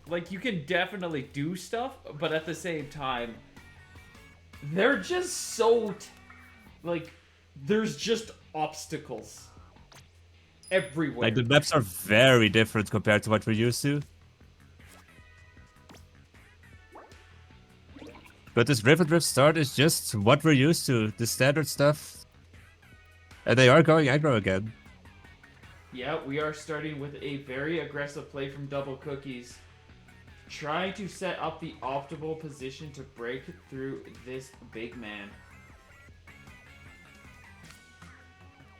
Like, you can definitely do stuff, but at the same time, they're just so... like, there's just obstacles everywhere. Like, the maps are very different compared to what we're used to. But this River Drift start is just what we're used to, the standard stuff. And they are going aggro again. Yeah, we are starting with a very aggressive play from DblCookies. Trying to set up the optimal position to break through this big man.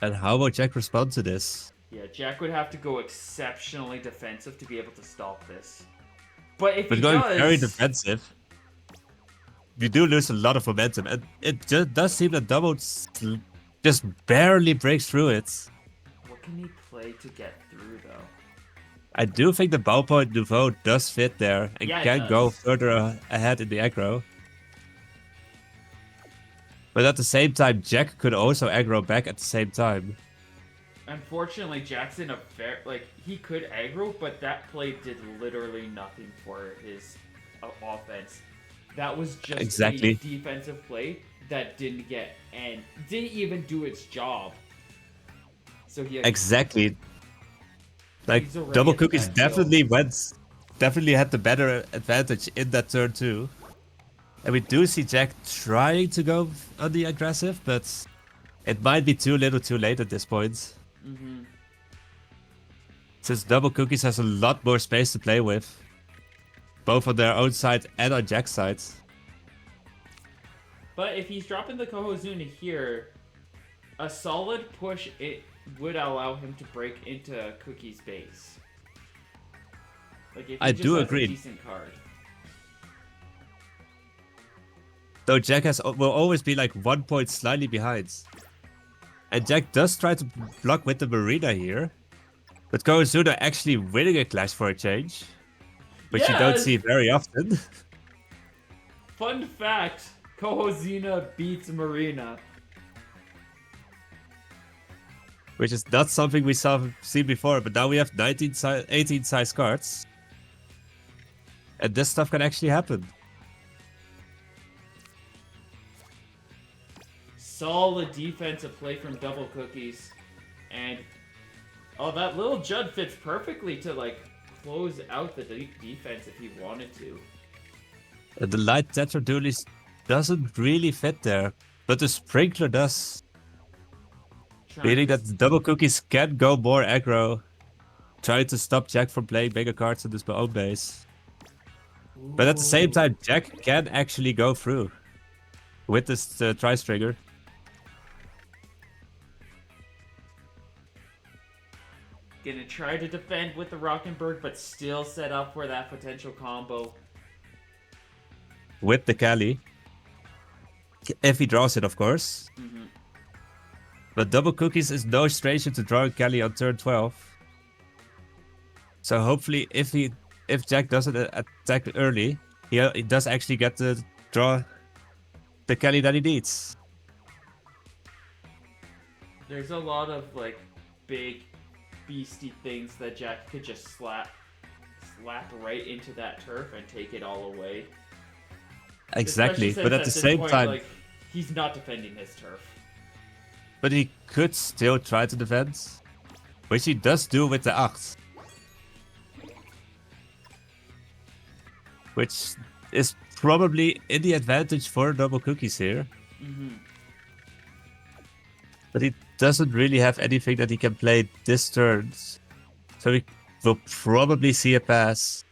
And how will Jack respond to this? Yeah, Jack would have to go exceptionally defensive to be able to stop this. But if But he going does... very defensive, you do lose a lot of momentum. And it just does seem that Double just barely breaks through it. What can he play to get through, though? I do think the ballpoint Nouveau does fit there and Yeah, it can does. go further ahead in the aggro. But at the same time, Jack could also aggro back at the same time. Unfortunately, Jack's in a fair... like, he could aggro, but that play did literally nothing for his offense. That was just Exactly. a defensive play that didn't even do its job. So he Exactly. Like, He's already Double at the Cookies backfield. definitely had the better advantage in that turn too. And we do see Jack trying to go on the aggressive, but it might be too little too late at this point. Mm-hmm. Since Double Cookies has a lot more space to play with. Both on their own side and on Jack's side. But if he's dropping the Kohozuna here, a solid push it would allow him to break into Cookie's base. Like if he I just do has agree. a decent card. Though Jack will always be like 1 point slightly behind. And Jack does try to block with the Marina here. But Kohozuna actually winning a clash for a change. Which you don't see very often. Fun fact, Kohozuna beats Marina. Which is not something we seen before, but now we have 18 size cards. And this stuff can actually happen. Solid defensive play from DblCookies. And oh, that little Judd fits perfectly to like close out the defense if he wanted to. And the light Tetra Duelist doesn't really fit there, but the Sprinkler does. Meaning that the DblCookies can go more aggro, trying to stop Jack from playing bigger cards in his own base. Ooh. But at the same time, Jack can actually go through with this Tri-Stringer. Gonna try to defend with the Rockenberg, but still set up for that potential combo. With the Kali. If he draws it, of course. Mm-hmm. But DblCookies is no stranger to drawing Kali on turn 12. So hopefully, if Jack doesn't attack early, he does actually get to draw the Kali that he needs. There's a lot of like big beastie things that Jack could just slap right into that turf and take it all away. Exactly, but at the same time, like, he's not defending his turf. But he could still try to defend, which he does do with the 8. Which is probably in the advantage for DblCookies here. Mm-hmm. But he doesn't really have anything that he can play this turn. So we will probably see a pass.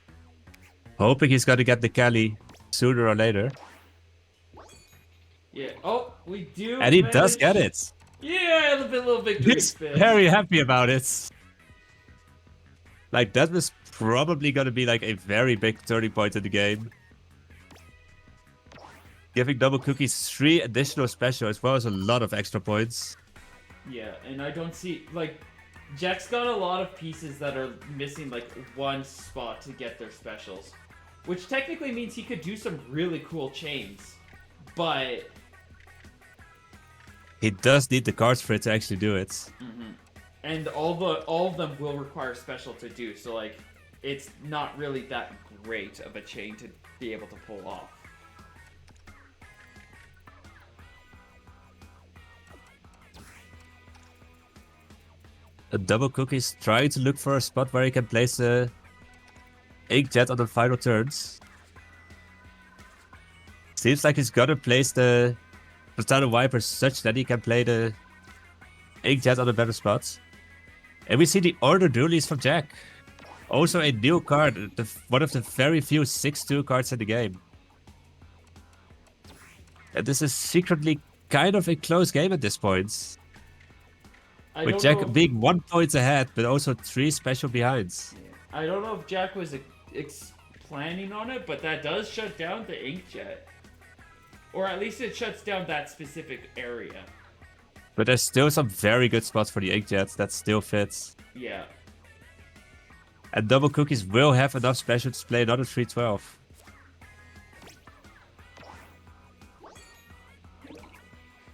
Hoping he's going to get the Kali sooner or later. Yeah, oh, we do. And he does get it. Yeah, a little victory He's spin. very happy about it. Like, that was probably going to be like a very big turning point in the game. Giving DblCookies 3 additional special as well as a lot of extra points. Yeah, and I don't see, like, Jack's got a lot of pieces that are missing, like, one spot to get their specials. Which technically means he could do some really cool chains. But he does need the cards for it to actually do it. Mm-hmm. And all of them will require special to do. So, like, it's not really that great of a chain to be able to pull off. A DblCookies trying to look for a spot where he can place the Inkjet on the final turns. Seems like he's gonna place the Platano Viper such that he can play the Inkjet on a better spot. And we see the Order Dualies from Jack. Also a new card, one of the very few 6-2 cards in the game. And this is secretly kind of a close game at this point. With Jack being 1 point ahead, but also 3 special behinds. Yeah. I don't know if Jack was planning on it, but that does shut down the Inkjet. Or at least it shuts down that specific area. But there's still some very good spots for the Inkjets that still fits. Yeah. And DblCookies will have enough specials to play another 312.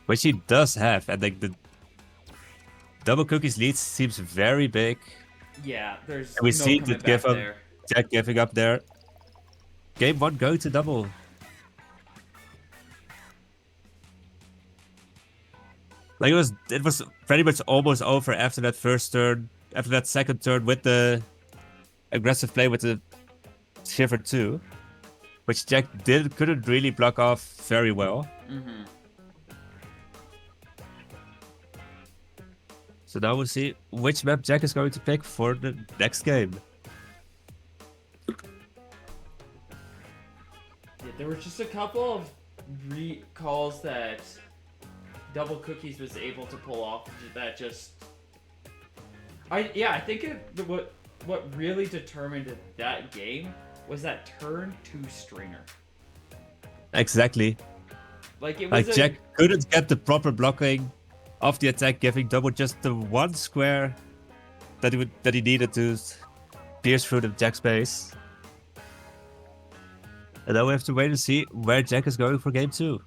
Which he does have, and like the DblCookies lead seems very big. Yeah, there's and we no see the give up, there. Jack giving up there. Game 1 going to double. Like it was pretty much almost over after that first turn, after that second turn with the aggressive play with the Shiver 2, which Jack couldn't really block off very well. Mm-hmm. So now we'll see which map Jack is going to pick for the next game. Yeah, there were just a couple of recalls that DblCookies was able to pull off that just... I think what really determined that game was that turn 2 stringer. Exactly. Like it was Jack couldn't get the proper blocking of the attack, giving double just the one square that he needed to pierce through the Jack space. And now we have to wait and see where Jack is going for game 2.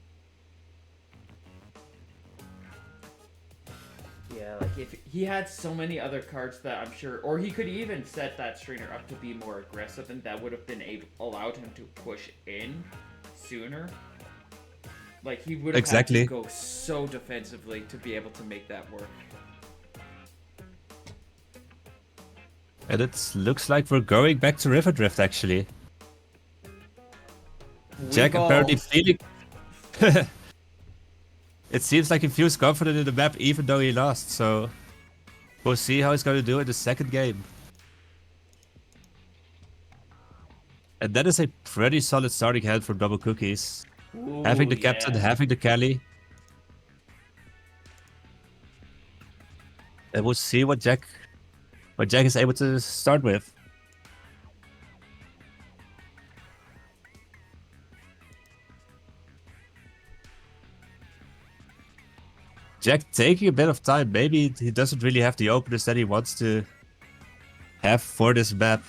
Yeah, like if he had so many other cards that I'm sure, or he could even set that stringer up to be more aggressive, and that would have been allowed him to push in sooner. Like he would have had to go so defensively to be able to make that work. And it looks like we're going back to River Drift actually. Jack apparently feeling... It seems like he feels confident in the map even though he lost, so we'll see how he's going to do in the second game. And that is a pretty solid starting hand for DblCookies. Ooh, having the captain, having the Kelly. And we'll see what Jack is able to start with. Jack taking a bit of time. Maybe he doesn't really have the openers that he wants to have for this map.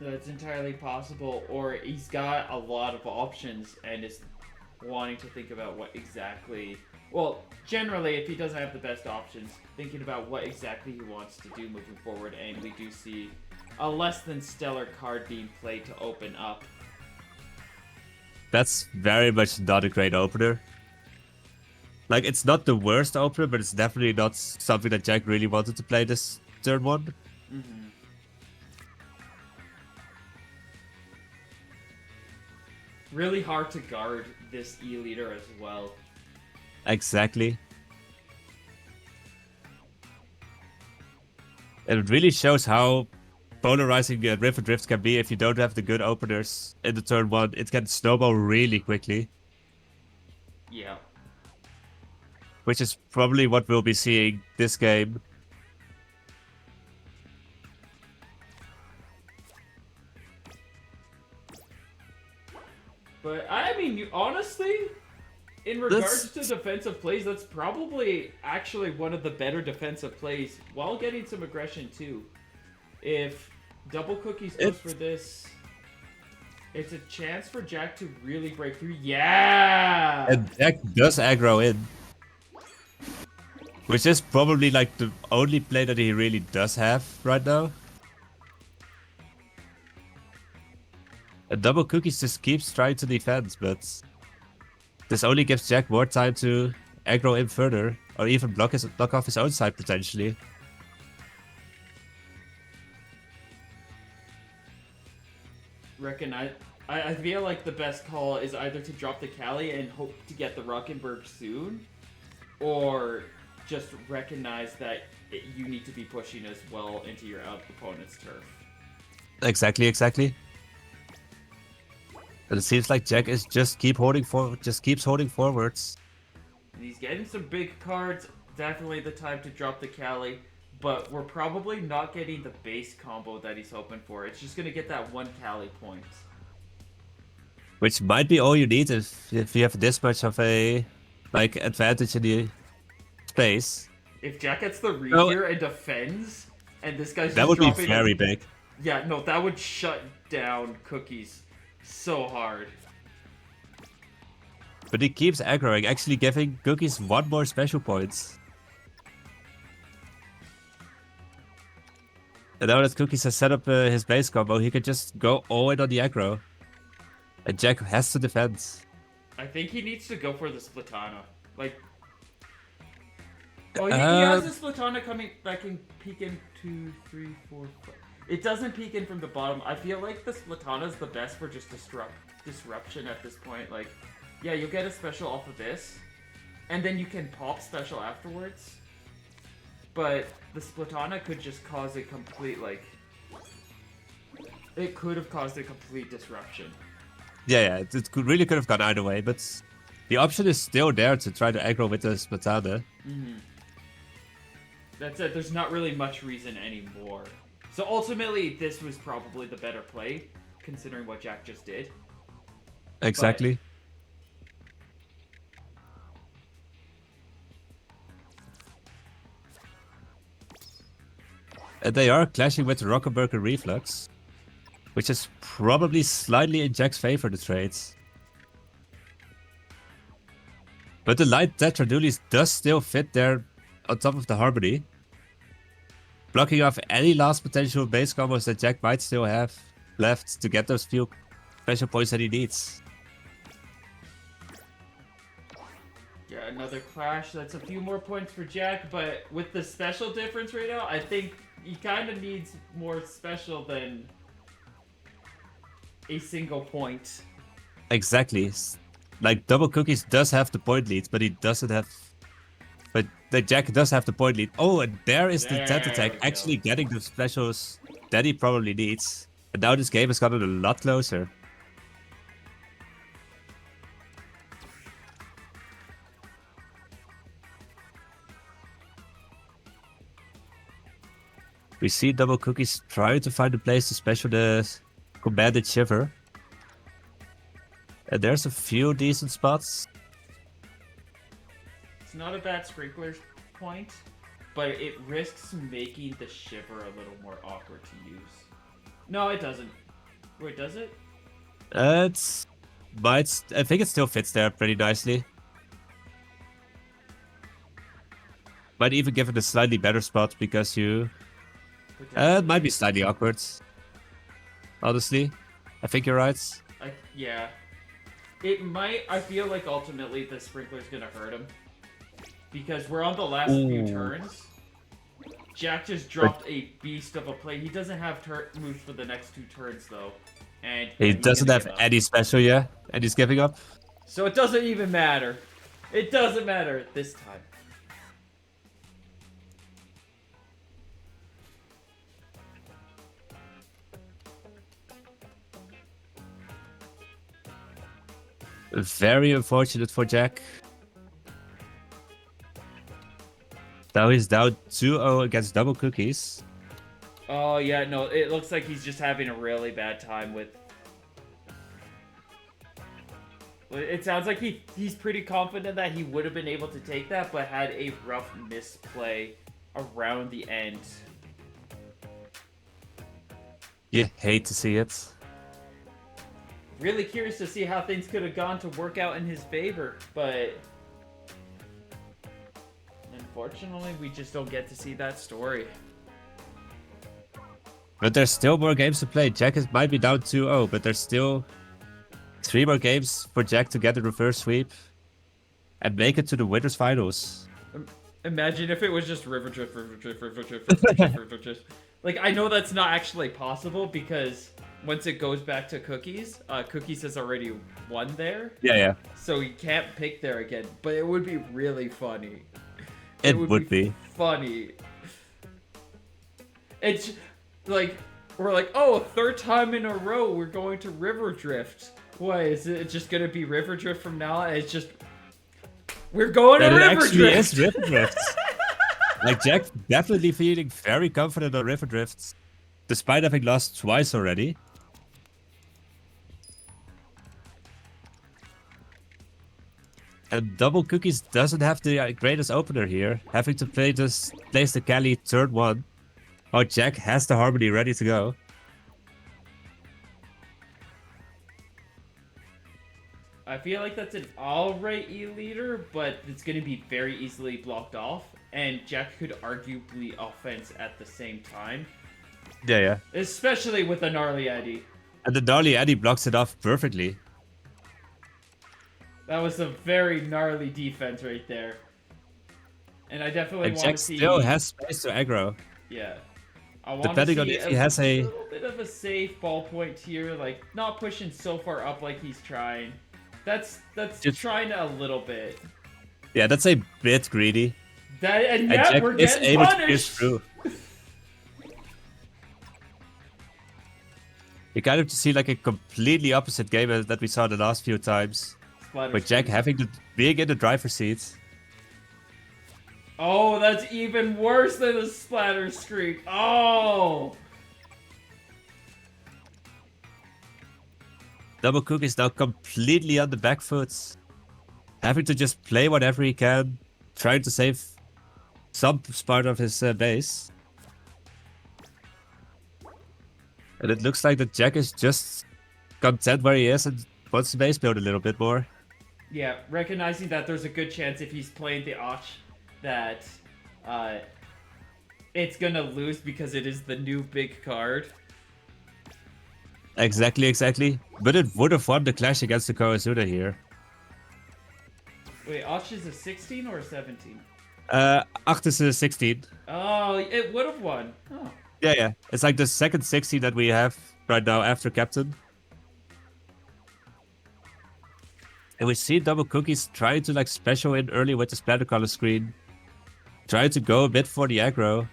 That's entirely possible, or he's got a lot of options and is wanting to think about what exactly... Well, generally, if he doesn't have the best options, thinking about what exactly he wants to do moving forward, and we do see a less than stellar card being played to open up. That's very much not a great opener. Like, it's not the worst opener, but it's definitely not something that Jack really wanted to play this turn 1. Mm-hmm. Really hard to guard this E-leader as well. Exactly. And it really shows how polarizing River Drift can be if you don't have the good openers in the turn 1. It can snowball really quickly. Yeah. Which is probably what we'll be seeing this game. But, I mean, honestly, in regards to defensive plays, that's probably actually one of the better defensive plays, while getting some aggression, too. If DblCookies goes for this, it's a chance for Jack to really break through. Yeah! And Jack does aggro in. Which is probably like the only play that he really does have right now. And DblCookies just keeps trying to defend, but this only gives Jack more time to aggro him further, or even block off his own side potentially. I feel like the best call is either to drop the Cali and hope to get the Rockenberg soon, or just recognize that you need to be pushing as well into your opponent's turf. Exactly. And it seems like Jack is just keeps holding forwards. And he's getting some big cards. Definitely the time to drop the Cali, but we're probably not getting the base combo that he's hoping for. It's just gonna get that one Cali point. Which might be all you need if you have this much of a advantage in the space. If Jack gets the read here and defends, and this guy's that just would be dropping very big. Yeah, no, that would shut down Cookies so hard. But he keeps aggroing, actually giving Cookies one more special points. And now that Cookies has set up his base combo, he can just go all in on the aggro. And Jack has to defend. I think he needs to go for the Splatana. Oh, he has the Splatana coming that can peek in 2, 3, 4, 5. It doesn't peek in from the bottom. I feel like the Splatana is the best for just disruption at this point. Yeah, you'll get a special off of this, and then you can pop special afterwards. But the Splatana could just cause a complete, it could have caused a complete disruption. Yeah, it really could have gone either way, but the option is still there to try to aggro with the Splatana. That's it. There's not really much reason anymore. So ultimately, this was probably the better play, considering what Jack just did. Exactly. And they are clashing with the Rockenberg and Reflux, which is probably slightly in Jack's favor, the trades. But the light Tetradulis does still fit there on top of the Harmony, blocking off any last potential base combos that Jack might still have left to get those few special points that he needs. Yeah, another clash. That's a few more points for Jack, but with the special difference right now, I think he kind of needs more special than a single point. Exactly. DblCookies does have the point lead, but he doesn't have... But the Jack does have the point lead. Oh, and there is the Tet attack actually getting the specials that he probably needs. And now this game has gotten a lot closer. We see DblCookies trying to find a place to special the Commanded Shiver. And there's a few decent spots. It's not a bad Sprinkler point, but it risks making the Shiver a little more awkward to use. No, it doesn't. Wait, does it? I think it still fits there pretty nicely. Might even give it a slightly better spot because you... it might be slightly awkward. Honestly, I think you're right. Yeah. It might. I feel like ultimately the Sprinkler's gonna hurt him. Because we're on the last few turns. Jack just dropped a beast of a play. He doesn't have moves for the next 2 turns though. And he doesn't have any special, yeah? And he's giving up? So it doesn't even matter. It doesn't matter this time. Very unfortunate for Jack. Now he's down 2-0 against DblCookies. Oh yeah, no, it looks like he's just having a really bad time with... It sounds like he's pretty confident that he would have been able to take that, but had a rough misplay around the end. You hate to see it. Really curious to see how things could have gone to work out in his favor, but unfortunately, we just don't get to see that story. But there's still more games to play. Might be down 2-0, but there's still 3 more games for Jack to get the reverse sweep and make it to the winners finals. Imagine if it was just River Drift, River Drift, River Drift, River Drift, River Drift. Like, I know that's not actually possible because once it goes back to Cookies, Cookies has already won there. Yeah. So you can't pick there again, but it would be really funny. It would be funny. It's like, we're like, oh, third time in a row we're going to River Drift. Why, is it just gonna be River Drift from now on? It's just, we're going to River Drift! It actually is River Drift. Like, Jack definitely feeling very confident on River Drift, despite having lost twice already. And DblCookies doesn't have the greatest opener here, having to place the Cali turn 1. Oh, Jack has the Harmony ready to go. I feel like that's an alright E-leader, but it's going to be very easily blocked off, and Jack could arguably offense at the same time. Yeah. Especially with a Gnarly Eddie. And the Gnarly Eddie blocks it off perfectly. That was a very gnarly defense right there. And I definitely want to see... Jack still has space to aggro. Yeah. I want Depending to on see if he has a little bit of a safe ballpoint here, like not pushing so far up like he's trying. That's just trying a little bit. Yeah, that's a bit greedy. And yet Jack we're is getting able punished. to pierce through. You kind of see like a completely opposite game that we saw the last few times. With Jack being in the driver's seat. Oh, that's even worse than a splatter screen. Oh! DblCookies now completely on the back foot. Having to just play whatever he can. Trying to save some part of his base. And it looks like that Jack is just content where he is and wants to base build a little bit more. Yeah, recognizing that there's a good chance if he's playing the Och that it's gonna lose because it is the new big card. Exactly. But it would have won the clash against the Koazuna here. Wait, Och is a 16 or a 17? 8 is a 16. Oh, it would have won. Oh. Yeah. It's like the second 16 that we have right now after Captain. And we see DblCookies trying to like special in early with the splatter color screen. Trying to go a bit for the aggro.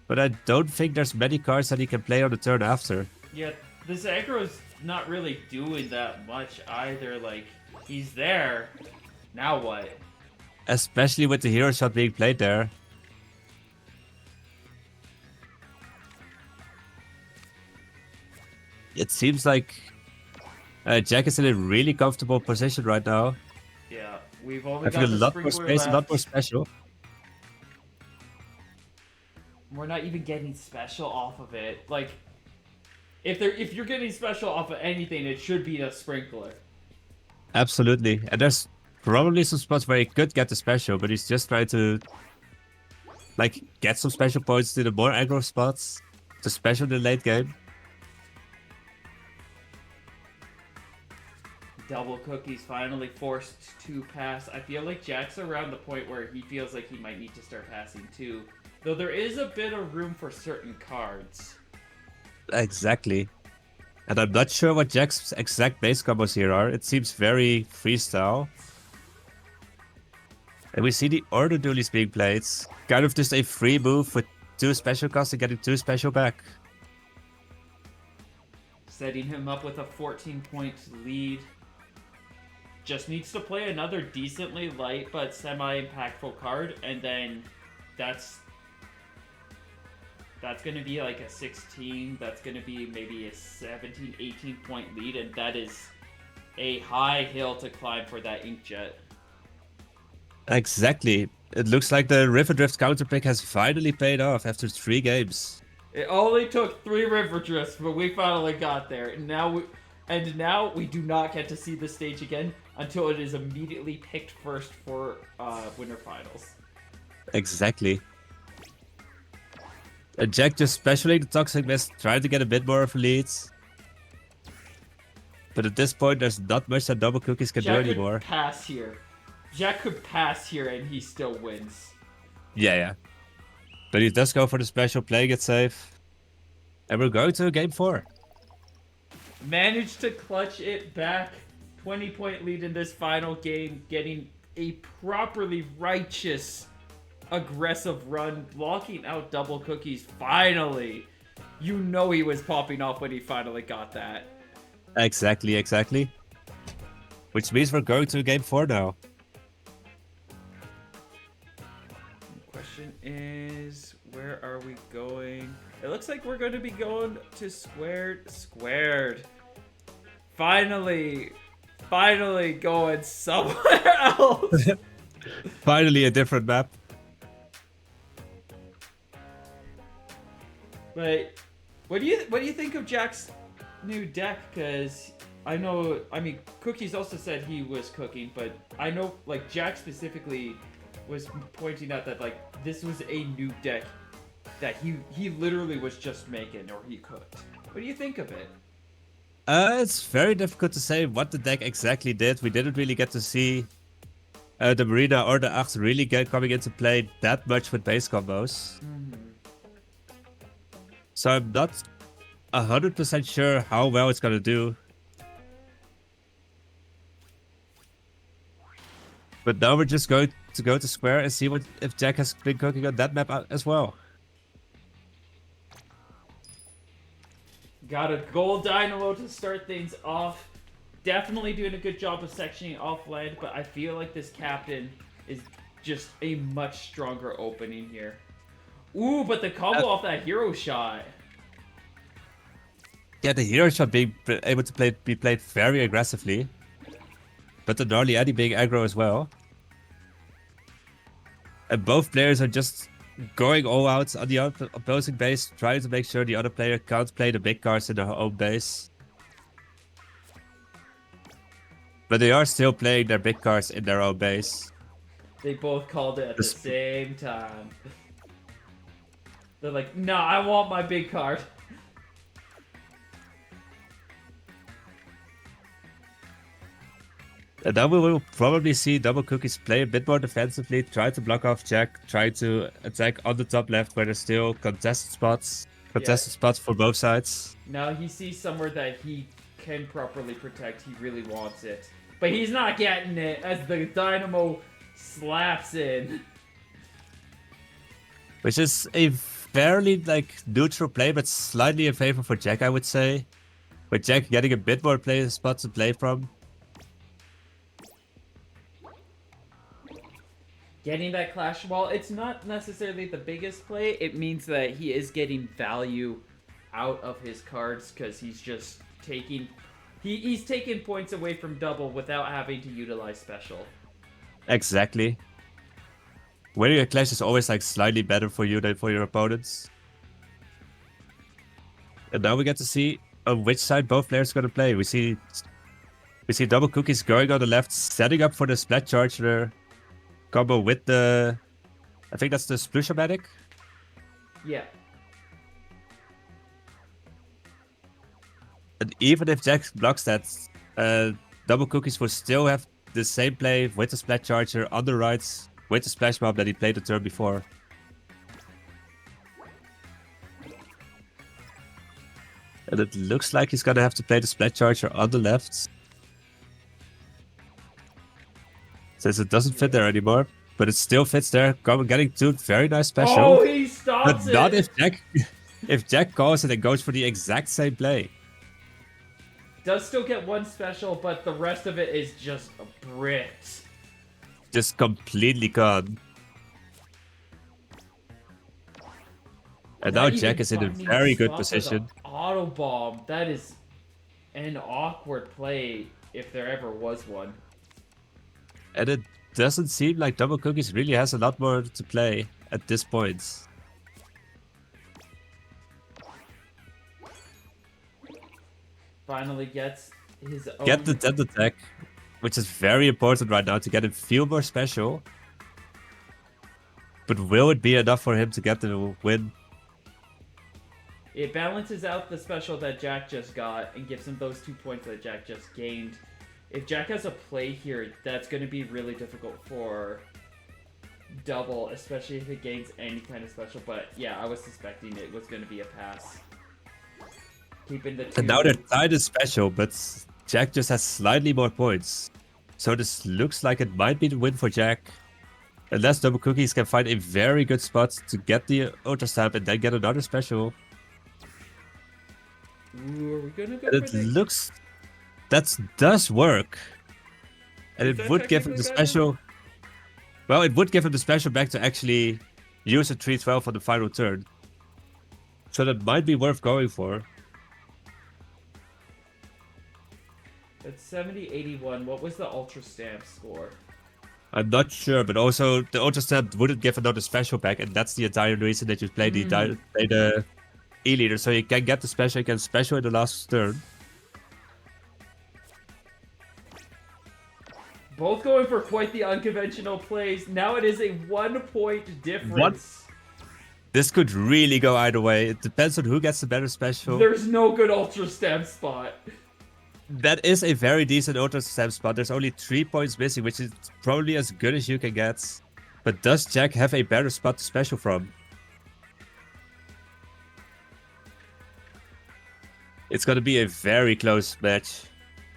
But I don't think there's many cards that he can play on the turn after. Yeah, this aggro's not really doing that much either. Like, he's there. Now what? Especially with the hero shot being played there. It seems like Jack is in a really comfortable position right now. Yeah, we've only got having a the lot more sprinkler space, left. a lot more special. We're not even getting special off of it. Like, if you're getting special off of anything, it should be a sprinkler. Absolutely, and there's probably some spots where he could get the special, but he's just trying to like get some special points to the more aggro spots to special in the late game. DblCookies finally forced to pass. I feel like Jack's around the point where he feels like he might need to start passing too. Though there is a bit of room for certain cards. Exactly. And I'm not sure what Jack's exact base combos here are. It seems very freestyle. And we see the order duelies being played. Kind of just a free move with 2 special costs and getting 2 special back. Setting him up with a 14-point lead. Just needs to play another decently light but semi-impactful card, and then that's going to be like a 16, that's going to be maybe a 17, 18-point lead, and that is a high hill to climb for that Inkjet. Exactly. It looks like the River Drift counterpick has finally paid off after 3 games. It only took 3 River Drifts, but we finally got there. And now we do not get to see the stage again until it is immediately picked first for Winter Finals. Exactly. And Jack just specialing the Toxic Mist, trying to get a bit more of a lead. But at this point, there's not much that DblCookies can do Jack anymore. could pass here. Jack could pass here and he still wins. Yeah. But he does go for the special, playing it safe. And we're going to game 4. Managed to clutch it back. 20-point lead in this final game, getting a properly righteous, aggressive run, blocking out DblCookies finally. You know he was popping off when he finally got that. Exactly. Which means we're going to game 4 now. Question is, where are we going? It looks like we're going to be going to squared. Finally going somewhere else. Finally a different map. But what do you think of Jack's new deck? Because I mean, Cookies also said he was cooking, but I know like Jack specifically was pointing out that like this was a new deck that he literally was just making, or he cooked. What do you think of it? It's very difficult to say what the deck exactly did. We didn't really get to see the Marina or the Acht really coming into play that much with base combos. So I'm not 100% sure how well it's gonna do. But now we're just going to go to square and see if Jack has been cooking on that map as well. Got a gold dynamo to start things off. Definitely doing a good job of sectioning off land, but I feel like this captain is just a much stronger opening here. Ooh, but the combo off that hero shot. Yeah, the hero shot being able to be played very aggressively. But the Gnarly Eddie being aggro as well. And both players are just going all out on the opposing base, trying to make sure the other player can't play the big cards in their own base. But they are still playing their big cards in their own base. They both called it at the same time. They're like, nah, I want my big card. And now we will probably see DblCookies play a bit more defensively, try to block off Jack, try to attack on the top left where there's still contested spots. Spots for both sides. Now he sees somewhere that he can properly protect. He really wants it. But he's not getting it as the dynamo slaps in. Which is a fairly neutral play, but slightly in favor for Jack, I would say. With Jack getting a bit more spots to play from. Getting that clash wall, it's not necessarily the biggest play. It means that he is getting value out of his cards because he's just taking... He's taking points away from double without having to utilize special. Exactly. Winning a clash is always slightly better for you than for your opponents. And now we get to see on which side both players are going to play. We see DblCookies going on the left, setting up for the Splat Charger combo with the... I think that's the Splushomatic? Yeah. And even if Jack blocks that, DblCookies will still have the same play with the Splat Charger on the right, with the Splash Mob that he played the turn before. And it looks like he's gonna have to play the Splat Charger on the left. Since it doesn't fit there anymore, but it still fits there. Getting two very nice special. Oh, he stops but not if Jack calls it and goes for the exact same play. Does still get one special, but the rest of it is just bricks. Just completely gone. And now Jack is in a very good position. Auto bomb. That is an awkward play if there ever was one. And it doesn't seem like DblCookies really has a lot more to play at this point. Finally gets his own... Get the dead attack, which is very important right now to get him feel more special. But will it be enough for him to get the win? It balances out the special that Jack just got and gives him those 2 points that Jack just gained. If Jack has a play here, that's going to be really difficult for Double, especially if it gains any kind of special. But yeah, I was suspecting it was going to be a pass. Keeping the 2. And now they're tied in special, but Jack just has slightly more points. So this looks like it might be the win for Jack. Unless DblCookies can find a very good spot to get the Ultra Stamp and then get another special. Ooh, are we gonna go And it looks... That does work. And it would give him the special... Well, it would give him the special back to actually use a 312 on the final turn. So that might be worth going for. At 70-81, what was the Ultra Stamp score? I'm not sure, but also the Ultra Stamp wouldn't give another special back, and that's the entire reason that you play the E-leader. So you can get the special, you can special in the last turn. Both going for quite the unconventional plays. Now it is a 1 point difference. This could really go either way. It depends on who gets the better special. There's no good Ultra Stamp spot. That is a very decent Ultra Stamp spot. There's only 3 points missing, which is probably as good as you can get. But does Jack have a better spot to special from? It's going to be a very close match.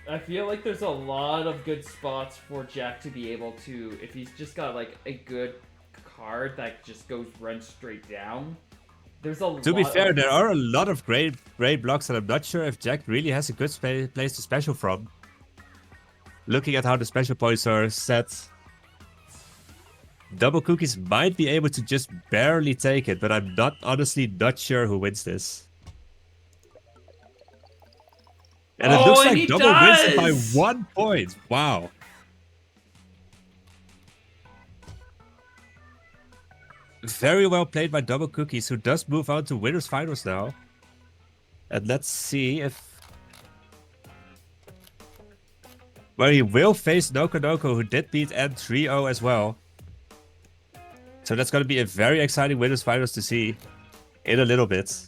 I feel like there's a lot of good spots for Jack to be able to, if he's just got like a good card that just runs straight down. There's a lot. To be fair, there are a lot of great blocks, and I'm not sure if Jack really has a good place to special from. Looking at how the special points are set, DblCookies might be able to just barely take it, but I'm honestly not sure who wins this. And it looks like Double wins it by 1 point. Wow. Very well played by DblCookies, who does move on to winners finals now. And let's see if... Well, he will face Nokonoko, who did beat N3-0 as well. So that's going to be a very exciting winners finals to see in a little bit.